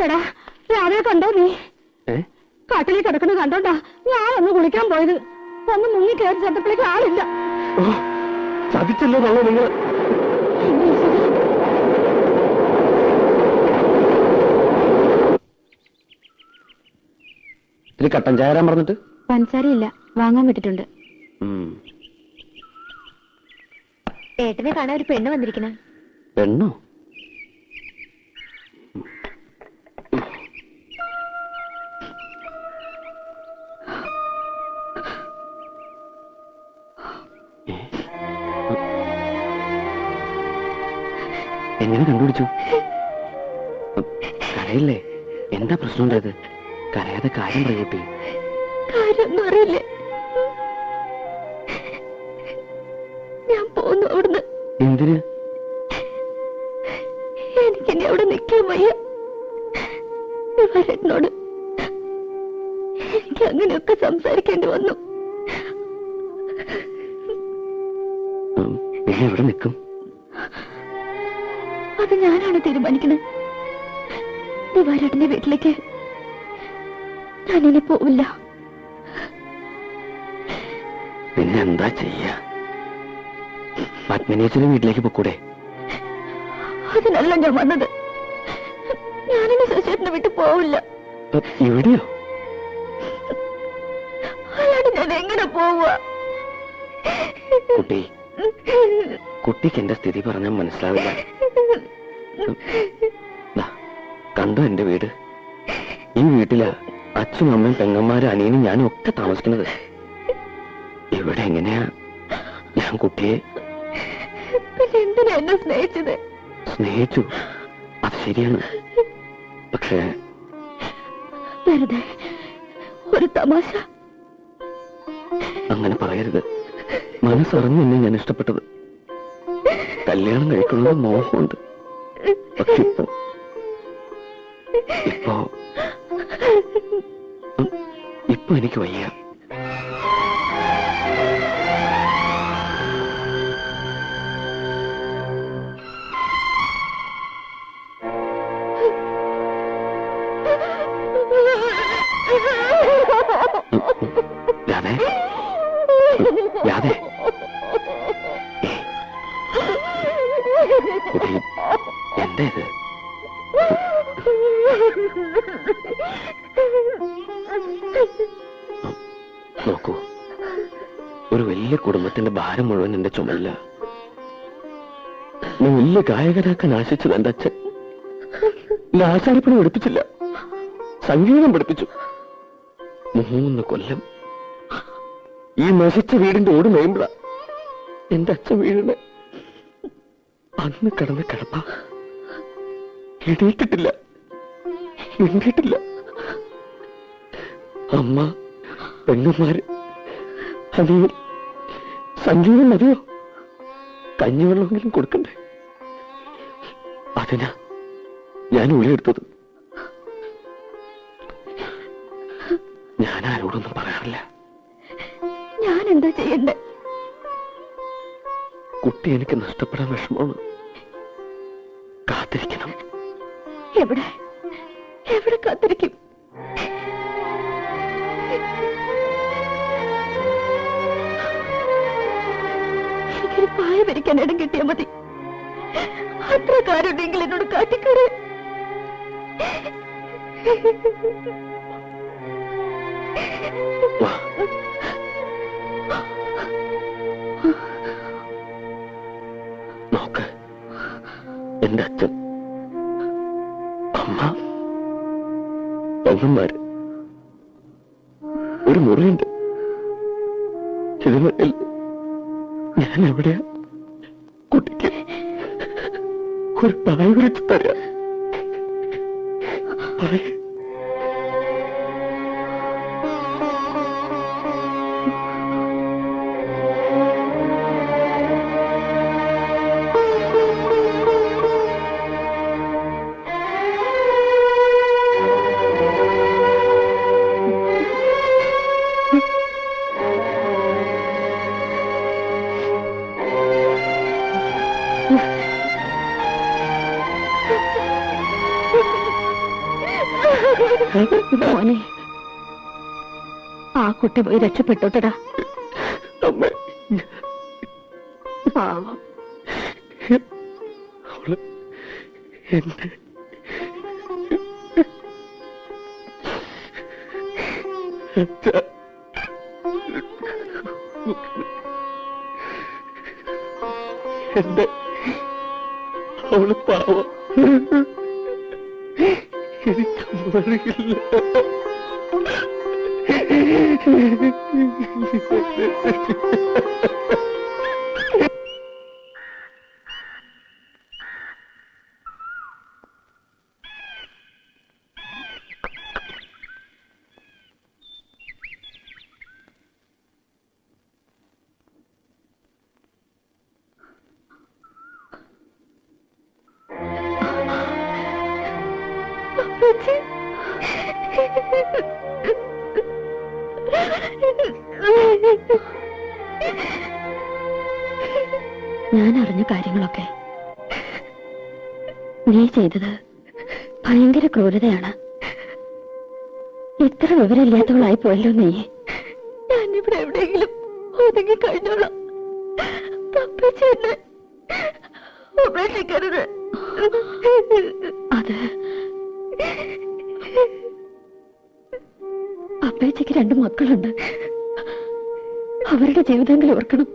എടാ രാവിലെ കണ്ടോ നീ? കാട്ടിലേക്ക് കിടക്കുന്ന കണ്ടോണ്ടാ ഞാനൊന്ന് കുളിക്കാൻ പോയത്. ഒന്ന് മുങ്ങി കയറി ചെന്നപ്പോഴേക്ക് ആളില്ല. ചതിച്ചല്ലോ തള്ളോ നിങ്ങൾ. ഇത് കട്ടൻ ചായ തരാൻ പറഞ്ഞിട്ട് പഞ്ചസാരയില്ല, വാങ്ങാൻ വിട്ടിട്ടുണ്ട്. ഏട്ടനെ കാണാൻ ഒരു പെണ്ണ് വന്നിരിക്കണ. പെണ്ണോ? എങ്ങനെ കണ്ടുപിടിച്ചു? കരയില്ലേ? എന്താ പ്രശ്നം ഉണ്ടായത്? കരയാതെ കാര്യം പറയൂട്ടി. കാര്യമൊന്നും അറിയില്ലേ? ഞാൻ പോന്നു അവിടുന്ന്. എന്തിന്? എനിക്കിനി അവിടെ നിൽക്കാൻ വയ്യ. എന്നോട് എനിക്ക് അങ്ങനെയൊക്കെ സംസാരിക്കേണ്ടി വന്നു. പിന്നെ എവിടെ നിൽക്കും? അത് ഞാനാണ് തീരുമാനിക്കുന്നത്. ദിവാരേട്ടന്റെ വീട്ടിലേക്ക് ഞാനിനി പോവില്ല. പിന്നെന്താ ചെയ്യാ? പത്മിനിയച്ഛനും വീട്ടിലേക്ക് പൊക്കൂടെ? അതിനല്ല ഞാൻ വന്നത്. ഞാനിനി ശശിയേട്ടനെ വിട്ടു പോവില്ല. ഇവിടെയോ? അല്ലാണ്ട് ഞാൻ എങ്ങനെ പോവുക? കുട്ടിക്ക് എന്റെ സ്ഥിതി പറഞ്ഞാൽ മനസ്സിലാവില്ല. കണ്ടോ എന്റെ വീട്? ഈ വീട്ടിലാ അച്ഛനും അമ്മയും പെങ്ങന്മാരും അനിയനും ഞാനും ഒക്കെ താമസിക്കുന്നത്. ഇവിടെ എങ്ങനെയാ ഞാൻ കുട്ടിയെ? പിന്നെ എന്തിനാ എന്നെ സ്നേഹിച്ചത്? സ്നേഹിച്ചു, അത് ശരിയാണ്. പക്ഷേ വെറുതെ ഒരു തമാശ. അങ്ങനെ പറയരുത്. മനസ്സറിഞ്ഞ് എന്നെ ഞാൻ ഇഷ്ടപ്പെട്ടത്. കല്യാണം കഴിക്കുന്നത് മോഹമുണ്ട്. പക്ഷെ ഇപ്പൊ എനിക്ക് വയ്യ. രാധേ, രാധേ, എന്താ ഇത്? നോക്കൂ, ഒരു വലിയ കുടുംബത്തിന്റെ ഭാരം മുഴുവൻ എന്റെ ചുമലില്ല. ഞാൻ വലിയ ഗായകനാക്കാൻ ആശിച്ചത് എന്റെ അച്ഛൻ. എന്നെ ആശാരിപ്പണി പഠിപ്പിച്ചില്ല, സംഗീതം പഠിപ്പിച്ചു. 3 കൊല്ലം ഈ നശിച്ച വീടിന്റെ ഓട് മേമ്പള എന്റെ അച്ഛൻ വീടിന്. അന്ന് കിടന്ന കിടപ്പ എണീറ്റിട്ടില്ല, മിണ്ടിയിട്ടില്ല. അമ്മ, പെങ്ങന്മാര്, അനിയൻ, സംഗീതം മതിയോ? കഞ്ഞിവെള്ളമെങ്കിലും കൊടുക്കണ്ടേ? അതിനാ ഞാൻ ഉള്ളിയെടുത്തത്. ഞാൻ ആരോടൊന്നും പറയാറില്ല. ഞാൻ എന്താ ചെയ്യണ്ടേ? കുട്ടി എനിക്ക് നഷ്ടപ്പെടാൻ വിഷമമാണ്. കാത്തിരിക്കണം. എവിടെ എവിടെ കാത്തിരിക്കും? എനിക്കൊരു പായ വരിക്കാൻ ഇടം കിട്ടിയാൽ മതി. അത്ര കാര്യമുണ്ടെങ്കിൽ എന്നോട് കാട്ടിക്കൂടെ? നോക്ക്, എന്റെ അച്ഛൻ, അമ്മ, പെങ്ങന്മാര്, ഒരു മുറിയുണ്ട്. ഇതിനിടയിൽ ഞാൻ എവിടെയാ? കുട്ടിക്ക് ഒരു പായ വിരിച്ചു തരാ. പായ മോനെ, ആ കുട്ടി പോയി രക്ഷപ്പെട്ടോട്ടടാ. അമ്മ, പാവം. അവള് എന്നെ എന്റെ അവള് പാവം. എനിക്കൊന്നും അറിയില്ല. ഞാൻ അറിഞ്ഞ കാര്യങ്ങളൊക്കെ നീ ചെയ്തത് ഭയങ്കര ക്രൂരതയാണ്. ഇത്ര വിവരമില്ലാത്തവളായി പോയല്ലോ നീ. ഞാനിവിടെ എവിടെയെങ്കിലും ഒതുങ്ങി കഴിഞ്ഞോളാം. ഉപേക്ഷിക്കരുത്. അത് അപ്പേച്ചയ്ക്ക് 2 മക്കളുണ്ട്. അവരുടെ ജീവിതങ്ങൾ ഓർക്കണം.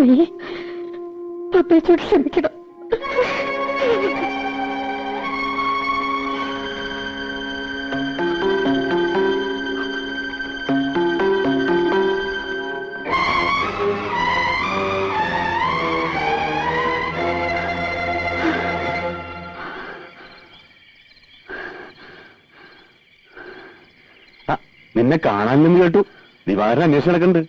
നീ അപ്പേച്ചോട് ക്ഷമിക്കണം. നിന്നെ കാണാനെന്ന് കേട്ടു. ദിവാകരൻ അന്വേഷണം നടക്കുന്നുണ്ട്.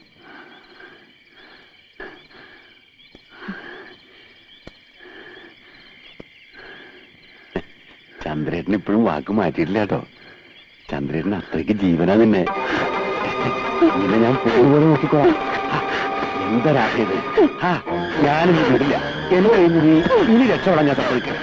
ചന്ദ്രേട്ടൻ ഇപ്പോഴും വാക്ക് മാറ്റിയിട്ടില്ല കേട്ടോ. ചന്ദ്രേട്ടൻ അത്രയ്ക്ക് ജീവനാ നിന്നെ. നിന്നെ ഞാൻ പോകുപോലെ നോക്കിക്കോളാം. എന്താ രാത്രിയത്? ഞാനിന്ന് വിടില്ല. എന്നെ കഴിഞ്ഞ് ഇനി രക്ഷപ്പെടാൻ ഞാൻ സമ്മതിക്കാം.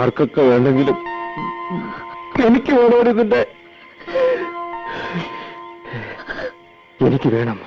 ആർക്കൊക്കെ വേണ്ടെങ്കിലും എനിക്ക് വേണമായിരുന്നില്ല. എനിക്ക് വേണം.